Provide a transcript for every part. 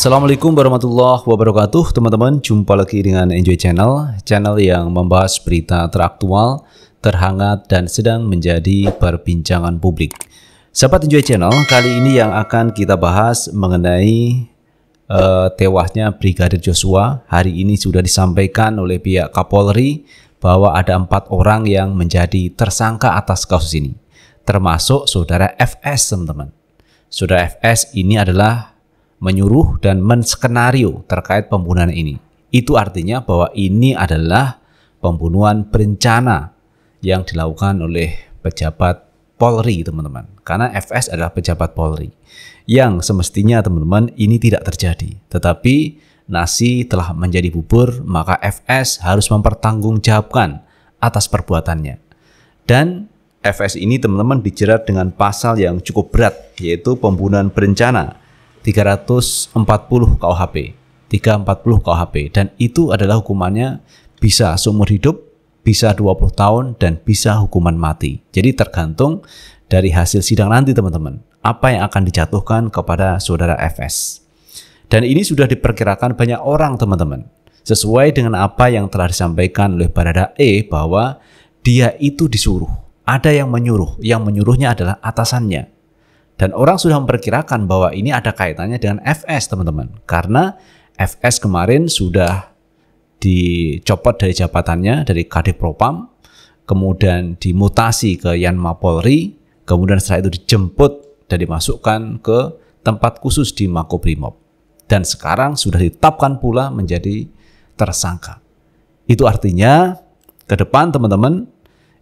Assalamualaikum warahmatullahi wabarakatuh. Teman-teman, jumpa lagi dengan Enjoy Channel yang membahas berita teraktual, terhangat, dan sedang menjadi perbincangan publik. Sahabat Enjoy Channel, kali ini yang akan kita bahas mengenai tewasnya Brigadir Joshua. Hari ini sudah disampaikan oleh pihak Kapolri bahwa ada 4 orang yang menjadi tersangka atas kasus ini, termasuk saudara FS, teman-teman. Saudara FS ini adalah menyuruh dan menskenario terkait pembunuhan ini. Itu artinya bahwa ini adalah pembunuhan berencana yang dilakukan oleh pejabat Polri, teman-teman. Karena FS adalah pejabat Polri yang semestinya, teman-teman, ini tidak terjadi. Tetapi nasi telah menjadi bubur, maka FS harus mempertanggungjawabkan atas perbuatannya. Dan FS ini, teman-teman, dijerat dengan pasal yang cukup berat, yaitu pembunuhan berencana 340 KUHP, 340 KUHP, dan itu adalah hukumannya bisa seumur hidup, bisa 20 tahun, dan bisa hukuman mati. Jadi tergantung dari hasil sidang nanti, teman-teman, apa yang akan dijatuhkan kepada saudara FS. Dan ini sudah diperkirakan banyak orang, teman-teman, sesuai dengan apa yang telah disampaikan oleh Baradae bahwa dia itu disuruh. Ada yang menyuruhnya adalah atasannya. Dan orang sudah memperkirakan bahwa ini ada kaitannya dengan FS, teman-teman. Karena FS kemarin sudah dicopot dari jabatannya, dari Kadif Propam, kemudian dimutasi ke Yanma Polri, kemudian setelah itu dijemput dan dimasukkan ke tempat khusus di Makobrimob. Dan sekarang sudah ditetapkan pula menjadi tersangka. Itu artinya ke depan, teman-teman,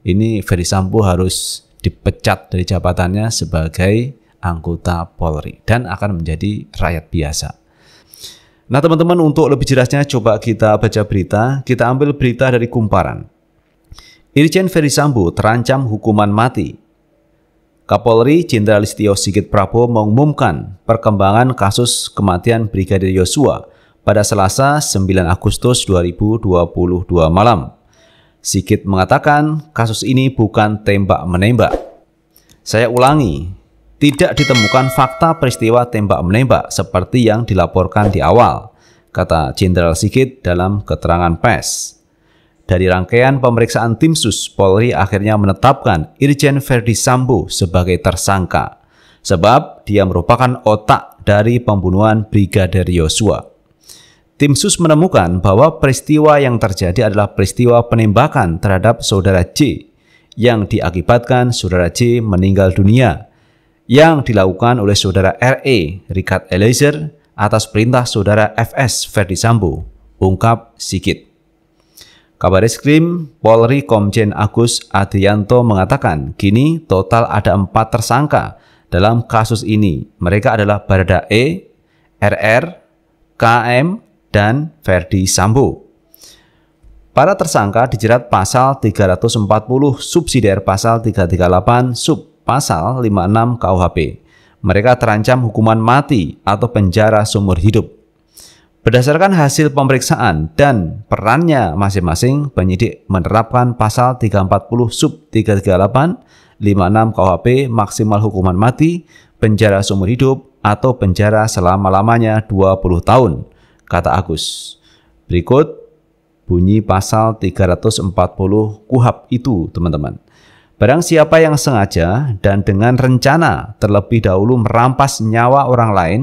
ini Ferdy Sambo harus dipecat dari jabatannya sebagai anggota Polri dan akan menjadi rakyat biasa. Nah, teman-teman, untuk lebih jelasnya coba kita baca berita. Kita ambil berita dari Kumparan. Irjen Ferdy Sambo terancam hukuman mati. Kapolri Jenderal Listio Sigit Prabowo mengumumkan perkembangan kasus kematian Brigadir Joshua pada Selasa 9 Agustus 2022 malam. Sigit mengatakan kasus ini bukan tembak-menembak. Saya ulangi, tidak ditemukan fakta peristiwa tembak-menembak seperti yang dilaporkan di awal, kata Jenderal Sigit dalam keterangan pers. Dari rangkaian pemeriksaan tim sus, Polri akhirnya menetapkan Irjen Ferdy Sambo sebagai tersangka, sebab dia merupakan otak dari pembunuhan Brigadir Joshua. Tim sus menemukan bahwa peristiwa yang terjadi adalah peristiwa penembakan terhadap saudara J, yang diakibatkan saudara J meninggal dunia, yang dilakukan oleh saudara RE, Richard Eliezer, atas perintah saudara FS Ferdy Sambo, ungkap Sigit. Kabareskrim Polri Komjen Agus Adrianto mengatakan, kini total ada 4 tersangka dalam kasus ini. Mereka adalah Baradae, RR, KM, dan Ferdy Sambo. Para tersangka dijerat pasal 340 subsidiar pasal 338 sub pasal 56 KUHP. Mereka terancam hukuman mati atau penjara seumur hidup. Berdasarkan hasil pemeriksaan dan perannya masing-masing, penyidik menerapkan pasal 340 sub 338 56 KUHP maksimal hukuman mati, penjara seumur hidup, atau penjara selama-lamanya 20 tahun, kata Agus. Berikut bunyi pasal 340 KUHP itu, teman-teman. Barang siapa yang sengaja dan dengan rencana terlebih dahulu merampas nyawa orang lain,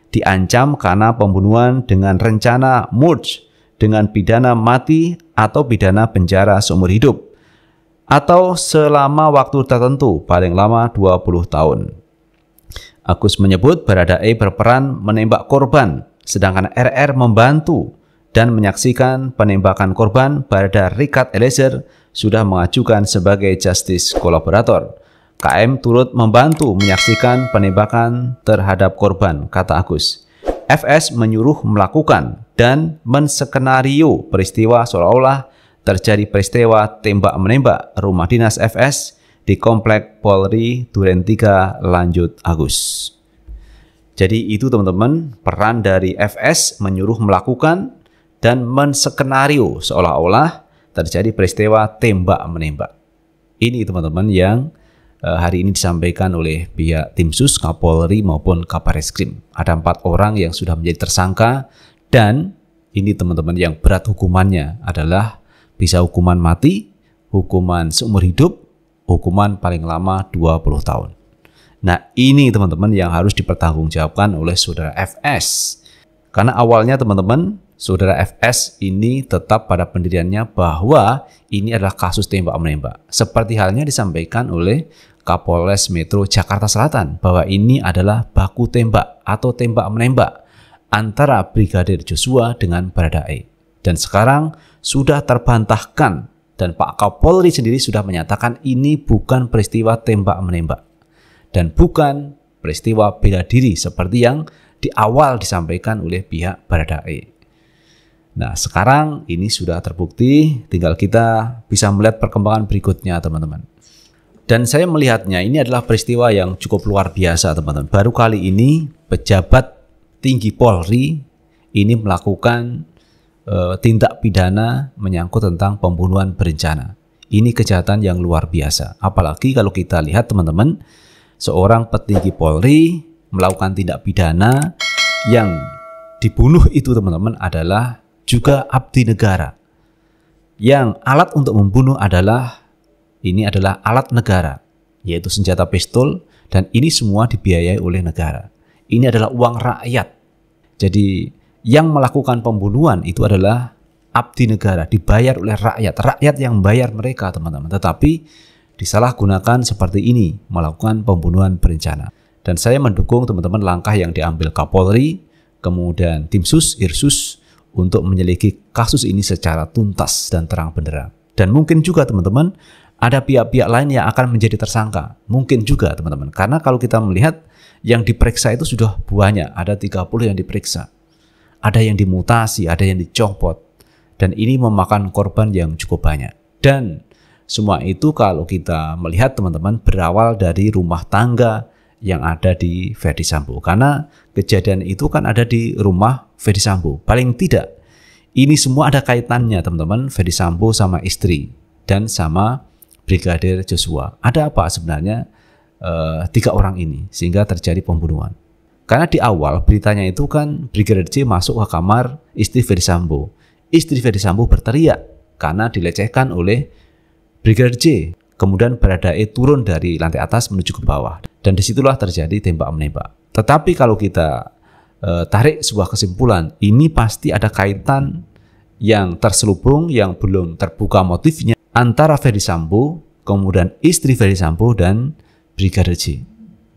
diancam karena pembunuhan dengan rencana murder dengan pidana mati atau pidana penjara seumur hidup, atau selama waktu tertentu paling lama 20 tahun. Agus menyebut Baradae berperan menembak korban, sedangkan RR membantu dan menyaksikan penembakan korban. Barada Richard Eliezer sudah mengajukan sebagai justice kolaborator. KM turut membantu menyaksikan penembakan terhadap korban, kata Agus. FS menyuruh melakukan dan menskenario peristiwa seolah-olah terjadi peristiwa tembak-menembak rumah dinas FS di Komplek Polri Duren 3, lanjut Agus. Jadi itu, teman-teman, peran dari FS menyuruh melakukan dan menskenario seolah-olah terjadi peristiwa tembak-menembak. Ini, teman-teman, yang hari ini disampaikan oleh pihak Tim Sus, Kapolri maupun Kabareskrim. Ada 4 orang yang sudah menjadi tersangka dan ini teman-teman yang berat hukumannya adalah bisa hukuman mati, hukuman seumur hidup, hukuman paling lama 20 tahun. Nah ini teman-teman yang harus dipertanggungjawabkan oleh saudara FS. Karena awalnya teman-teman, saudara FS ini tetap pada pendiriannya bahwa ini adalah kasus tembak-menembak. Seperti halnya disampaikan oleh Kapolres Metro Jakarta Selatan bahwa ini adalah baku tembak atau tembak-menembak antara Brigadir Joshua dengan Baradae. Dan sekarang sudah terbantahkan dan Pak Kapolri sendiri sudah menyatakan ini bukan peristiwa tembak-menembak dan bukan peristiwa bela diri seperti yang di awal disampaikan oleh pihak Baradae. Nah sekarang ini sudah terbukti, tinggal kita bisa melihat perkembangan berikutnya teman-teman. Dan saya melihatnya ini adalah peristiwa yang cukup luar biasa teman-teman. Baru kali ini pejabat tinggi Polri ini melakukan tindak pidana menyangkut tentang pembunuhan berencana. Ini kejahatan yang luar biasa. Apalagi kalau kita lihat teman-teman, seorang petinggi Polri melakukan tindak pidana yang dibunuh itu teman-teman adalah juga abdi negara. Yang alat untuk membunuh adalah alat negara, yaitu senjata pistol, dan ini semua dibiayai oleh negara. Ini adalah uang rakyat. Jadi yang melakukan pembunuhan itu adalah abdi negara, dibayar oleh rakyat yang membayar mereka teman-teman. Tetapi disalahgunakan seperti ini, melakukan pembunuhan berencana. Dan saya mendukung teman-teman langkah yang diambil Kapolri, kemudian Tim Sus, Irsus untuk menyelidiki kasus ini secara tuntas dan terang benderang. Dan mungkin juga teman-teman ada pihak-pihak lain yang akan menjadi tersangka. Mungkin juga teman-teman. Karena kalau kita melihat yang diperiksa itu sudah banyak. Ada 30 yang diperiksa. Ada yang dimutasi, ada yang dicopot. Dan ini memakan korban yang cukup banyak. Dan semua itu kalau kita melihat teman-teman berawal dari rumah tangga yang ada di Ferdy Sambo. Karena kejadian itu kan ada di rumah Ferdy Sambo. Paling tidak ini semua ada kaitannya teman-teman. Ferdy Sambo sama istri dan sama Brigadir Joshua. Ada apa sebenarnya 3 orang ini sehingga terjadi pembunuhan? Karena di awal beritanya itu kan Brigadir J masuk ke kamar istri Ferdy Sambo. Istri Ferdy Sambo berteriak karena dilecehkan oleh Brigadir J. Kemudian Baradae turun dari lantai atas menuju ke bawah. Dan disitulah terjadi tembak-menembak. Tetapi kalau kita tarik sebuah kesimpulan, ini pasti ada kaitan yang terselubung yang belum terbuka motifnya antara Ferdy Sambo, kemudian istri Ferdy Sambo dan Brigadir J.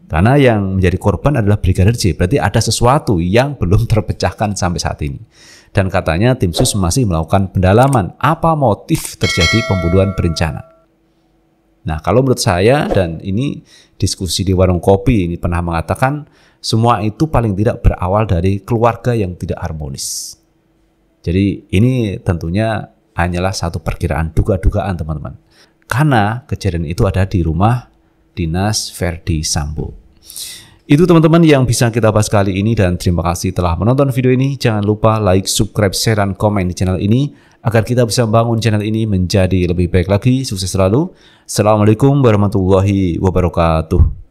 Karena yang menjadi korban adalah Brigadir J, berarti ada sesuatu yang belum terpecahkan sampai saat ini. Dan katanya Tim Sus masih melakukan pendalaman apa motif terjadi pembunuhan berencana. Nah kalau menurut saya, dan ini diskusi di warung kopi ini pernah mengatakan, semua itu paling tidak berawal dari keluarga yang tidak harmonis. Jadi ini tentunya hanyalah satu perkiraan, duga-dugaan teman-teman. Karena kejadian itu ada di rumah dinas Ferdy Sambo. Itu teman-teman yang bisa kita bahas kali ini, dan terima kasih telah menonton video ini. Jangan lupa like, subscribe, share, dan komen di channel ini agar kita bisa membangun channel ini menjadi lebih baik lagi. Sukses selalu. Assalamualaikum warahmatullahi wabarakatuh.